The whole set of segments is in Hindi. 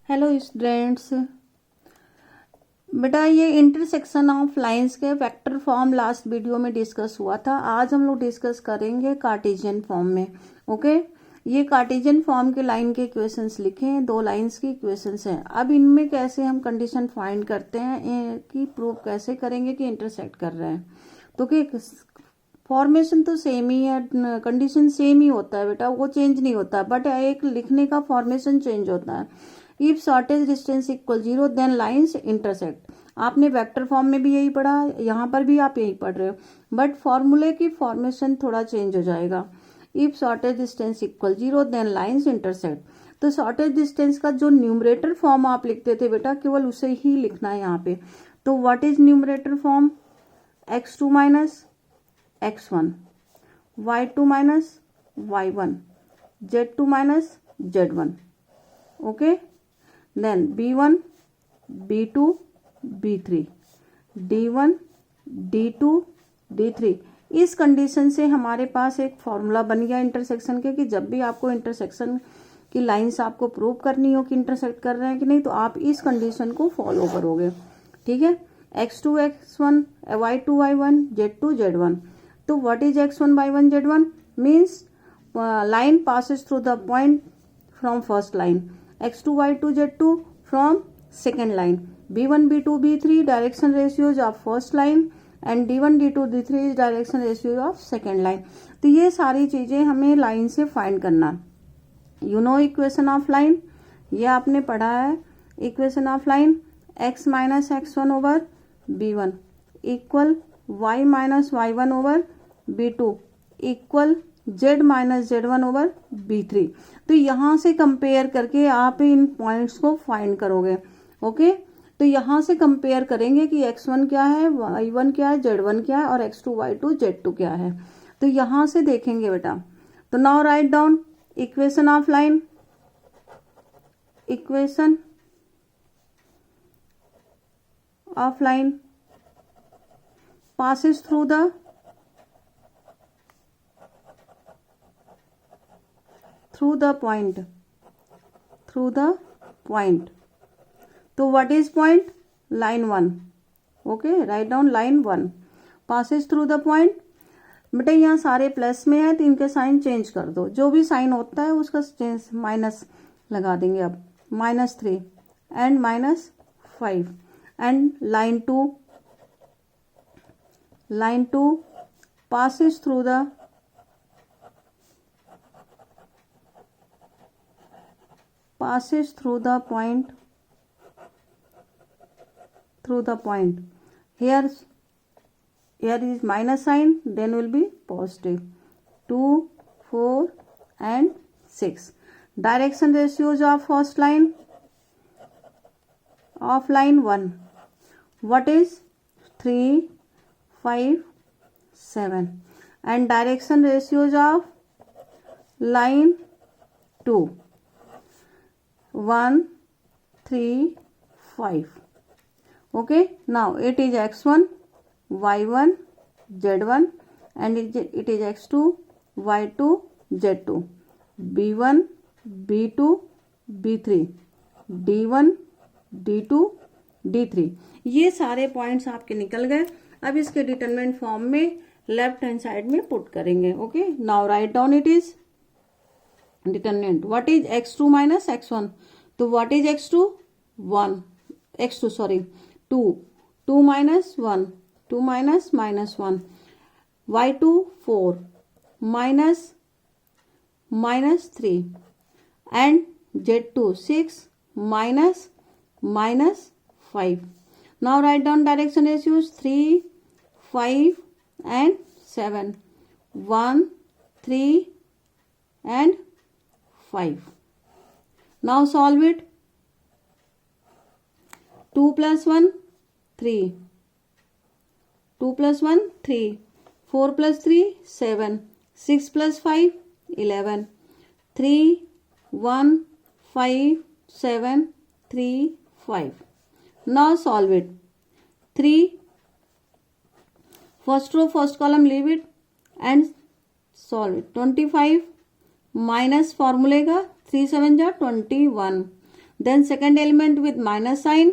Hello students. बेटा ये इंटरसेक्शन ऑफ लाइंस के वेक्टर फॉर्म लास्ट वीडियो में डिस्कस हुआ था। आज हम लोग डिस्कस करेंगे कार्टेशियन फॉर्म में। ओके, ये कार्टेशियन फॉर्म के लाइन के इक्वेशंस लिखे हैं, दो लाइंस की इक्वेशंस हैं। अब इनमें कैसे हम कंडीशन फाइंड करते हैं कि प्रूव कैसे करेंगे कि इंटरसेक्ट कर रहे हैं। तो कि फॉर्मेशन तो सेम ही है, कंडीशन सेम ही होता है बेटा, वो चेंज नहीं होता, बट एक लिखने का फॉर्मेशन चेंज होता है। If shortest distance equal 0 then lines intersect. आपने वेक्टर फॉर्म में भी यही पढ़ा, यहाँ पर भी आप यही पढ़ रहे हो, बट फॉर्मूले की फॉर्मेशन थोड़ा चेंज हो जाएगा। If shortest distance equal 0 then lines intersect. तो शॉर्टेज डिस्टेंस का जो न्यूमरेटर फॉर्म आप लिखते थे बेटा, केवल उसे ही लिखना है यहाँ पे। तो what is numerator form? x2 minus x1, y2 minus y1, z2 minus z1। Okay, then b1 b2 b3 d1 d2 d3। इस कंडीशन से हमारे पास एक फॉर्मूला बन गया इंटरसेक्शन के, कि जब भी आपको इंटरसेक्शन की लाइंस आपको प्रूव करनी हो कि इंटरसेक्ट कर रहे हैं कि नहीं, तो आप इस कंडीशन को फॉलो करोगे। ठीक है, x2 x1 y2 y1 z2 z1। तो what is x1 y1 z1? Means line passes through the point from first line, x2 y2 z2 from second line, b1 b2 b3 direction ratios of first line and d1 d2 d3 is direction ratio of second line। तो ये सारी चीजें हमें लाइन से फाइंड करना। You know equation of line, ये आपने पढ़ा है। Equation of line x minus x1 over b1 equal y minus y1 over b2 equal z minus z1 over b3। तो यहाँ से कंपेयर करके आप इन पॉइंट्स को फाइंड करोगे। ओके, तो यहाँ से कंपेयर करेंगे कि x1 क्या है, y1 क्या है, z1 क्या है और x2 y2 z2 क्या है। तो यहाँ से देखेंगे बेटा। तो now write down equation of line. Equation of line passes through the point, तो what is point? line 1। Okay, write down line 1 passes through the point। बेटा यहाँ सारे प्लस में है तो इनके साइन चेंज कर दो, जो भी साइन होता है उसका चेंज माइनस लगा देंगे। अब -3 and -5 and line 2 passes through the point, here is minus sign, then will be positive। 2 4 and 6 direction ratios of first line of line 1, what is 3 5 7 and direction ratios of line 2 1 3 5। okay, now it is x1 y1 z1 and it is x2 y2 z2, b1 b2 b3 d1 d2 d3। ये सारे पॉइंट्स आपके निकल गए। अब इसके डिटरमिनेंट फॉर्म में लेफ्ट हैंड साइड में पुट करेंगे। Okay, now write down it is determinant. What is x2 minus x1? तो what is x2? 1 x2 sorry 2 2 minus 1 2 minus -1 y2 4 minus -3 and z2 6 minus -5। now write down direction ratios 3 5 and 7 1 3 and 5। now solve it। 2 plus 1 3 2 plus 1 3 4 plus 3 7 6 plus 5 11 3 1 5 7 3 5। now solve it। 3 first row first column leave it and solve it। 25 minus फॉर्मूले का 3 7 जा 21 then second element with minus sign,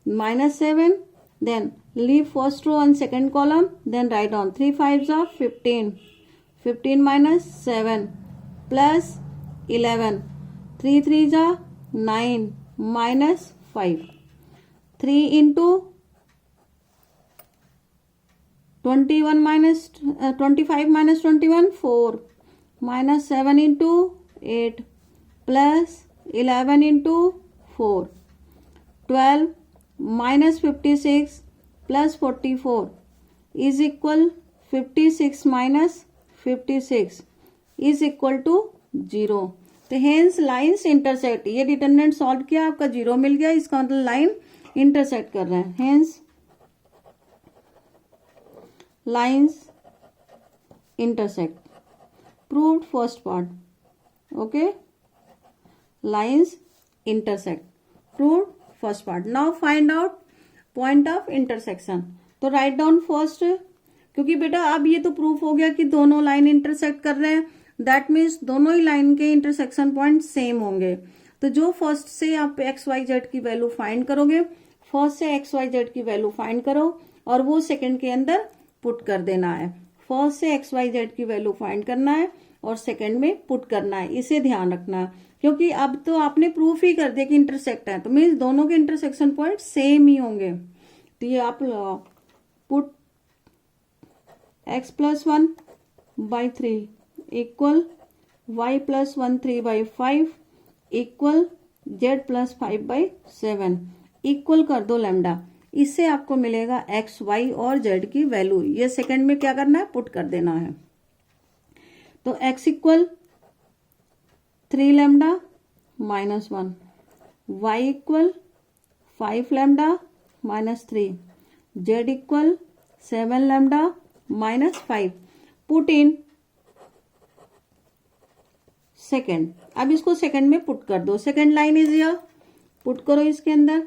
-7, then leave first row and second column, then write down 3 5s are 15, 15 minus 7 plus 11, 3 3s are 9 minus 5, 3 into 21 minus 25 minus 21, 4, minus 7 into 8 plus 11 into 4, 12 minus 56 plus 44 is equal 56 minus 56 is equal to 0. तो हेंस लाइन्स इंटरसेक्ट, ये डिटरमिनेंट सॉल्व किया, आपका 0 मिल गया, इसका मतलब लाइन इंटरसेक्ट कर रहे हैं, hence lines intersect. Proved first part. Okay, lines intersect, proved first part. Now find out point of intersection. तो राइट डाउन फर्स्ट, क्योंकि बेटा अब ये तो प्रूफ हो गया कि दोनों लाइन इंटरसेक्ट कर रहे हैं, दैट मीन्स दोनों ही लाइन के इंटरसेक्शन पॉइंट सेम होंगे. तो जो फर्स्ट से आप एक्स वाई जेड की वैल्यू फाइंड करोगे, फर्स्ट से एक्स वाई जेड की वैल्यू फाइंड करो और वो सेकंड के अंदर पुट कर देना है. फर्स्ट से एक्स वाई जेड की वैल्यू फाइंड करना है और सेकंड में पुट करना है, इसे ध्यान रखना है. क्योंकि अब तो आपने प्रूफ ही कर दिया कि इंटरसेक्ट है, तो मीन्स दोनों के इंटरसेक्शन पॉइंट सेम ही होंगे. तो ये आप put x plus 1 by 3 equal y plus 1 3 by 5 equal z plus 5 by 7 equal कर दो लैम्डा. इससे आपको मिलेगा x, y और z की वैल्यू. ये सेकंड में क्या करना है, पुट कर देना है. तो x equal 3 lambda minus 1, y equal 5 lambda minus 3, z equal 7 lambda minus 5. Put in second. अब इसको सेकेंड में पुट कर दो. Second line is here, put करो इसके अंदर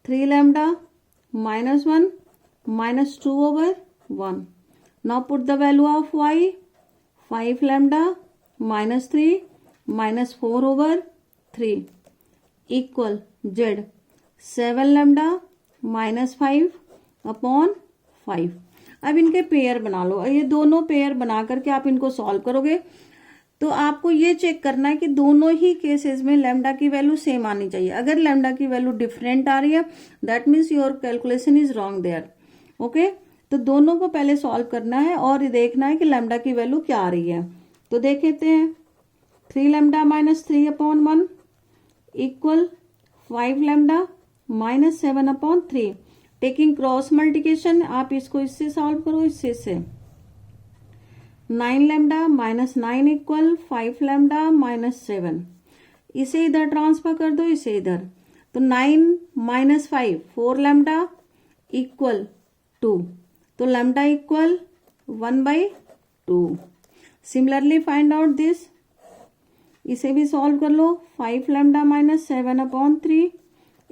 3 lambda minus 1 minus 2 over 1. Now put the value of y, 5 lambda minus 3 minus 4 over 3 equal z 7 lambda minus 5 upon 5. अब इनके पेयर बना लो. ये दोनों पेयर बना करके आप इनको सॉल्व करोगे तो आपको ये चेक करना है कि दोनों ही केसेस में लैम्डा की वैल्यू सेम आनी चाहिए. अगर लैम्डा की वैल्यू डिफरेंट आ रही है, that means your calculation is wrong there. Okay, तो दोनों को पहले सॉल्व करना है और देखना है कि लैम्डा की वैल्यू क्या आ रही है. तो देख लेते हैं. 3 lambda minus 3 upon 1 equal 5 lambda minus 7 upon 3. Taking cross multiplication, आप इसको इससे सॉल्व करो, इससे 9 lambda minus 9 equal 5 lambda minus 7. इसे इधर ट्रांसफर कर दो, इसे इधर. तो 9 माइनस 5 4 लैम्डा इक्वल 2. तो lambda equal 1/2. Similarly find out this. इसे भी सॉल्व कर लो. 5 lambda minus 7 upon 3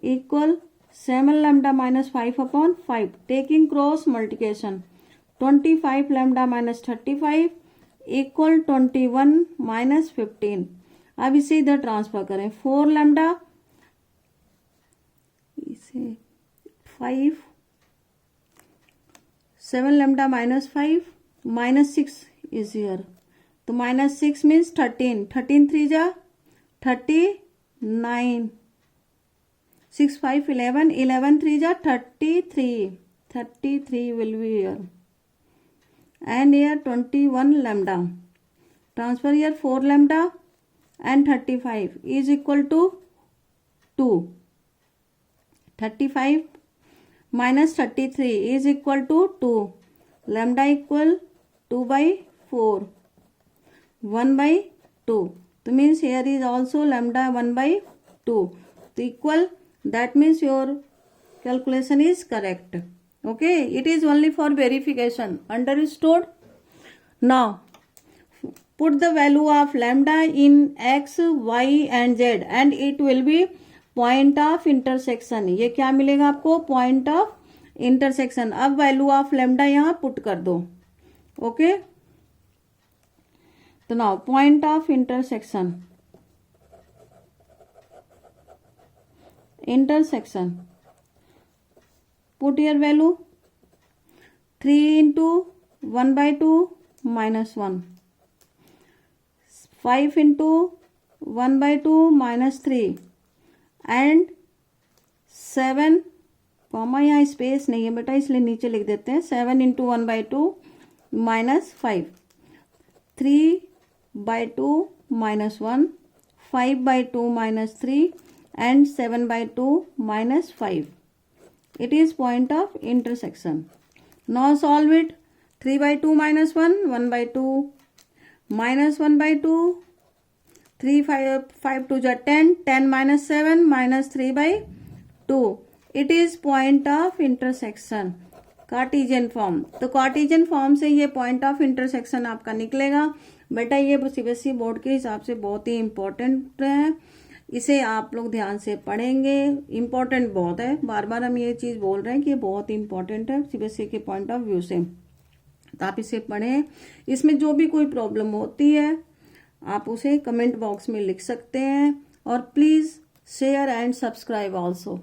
equal 7 lambda minus 5 upon 5. Taking cross multiplication 25 lambda minus 35 equal 21 minus 15. अब इसे इधर ट्रांसफर करें. 4 लैम्डा, इसे 5, 7 lambda minus 5 minus 6 is here. तो माइनस 6 मीन्स 13. 13 3 जा 39, 6 5 11, 11 3 जा 33. 33 will be here. And here 21 lambda. Transfer here 4 lambda and 35 is equal to 2. 35 minus 33 is equal to 2. Lambda equal 2/4. 1/2. So means here is also lambda 1/2. So equal, that means your calculation is correct. Okay, it is only for verification. Understood? Now put the value of lambda in x, y and z and it will be point of intersection. ये क्या मिलेगा आपको? point of intersection. अब value of lambda यहाँ put कर दो. Okay, तो now point of intersection. intersection, put your value 3 into 1 by 2 minus 1, 5 into 1 by 2 minus 3 and 7 comma, यहाँ स्पेस नहीं है बेटा इसलिए नीचे लिख देते हैं 7 into 1 by 2 minus 5, 3 by 2 minus 1, 5 by 2 minus 3 and 7 by 2 minus 5. It is point of intersection. Now solve it. 3 by 2 minus 1, 1 by 2 minus 1 by 2, 3 5 2 जा 10, 10 minus 7 minus 3 by 2. It is point of intersection. Cartesian form, तो कार्टेशियन फॉर्म से ये पॉइंट ऑफ इंटरसेक्शन आपका निकलेगा बेटा। ये सीबीएसई बोर्ड के हिसाब से बहुत ही इम्पोर्टेंट है, इसे आप लोग ध्यान से पढ़ेंगे। इम्पोर्टेंट बहुत है, बार बार हम ये चीज़ बोल रहे हैं कि ये बहुत ही इम्पोर्टेंट है सीबीएसई के पॉइंट ऑफ व्यू से, तो आप इसे पढ़ें। इसमें जो भी कोई प्रॉब्लम होती है आप उसे कमेंट बॉक्स में लिख सकते हैं और please share and subscribe also.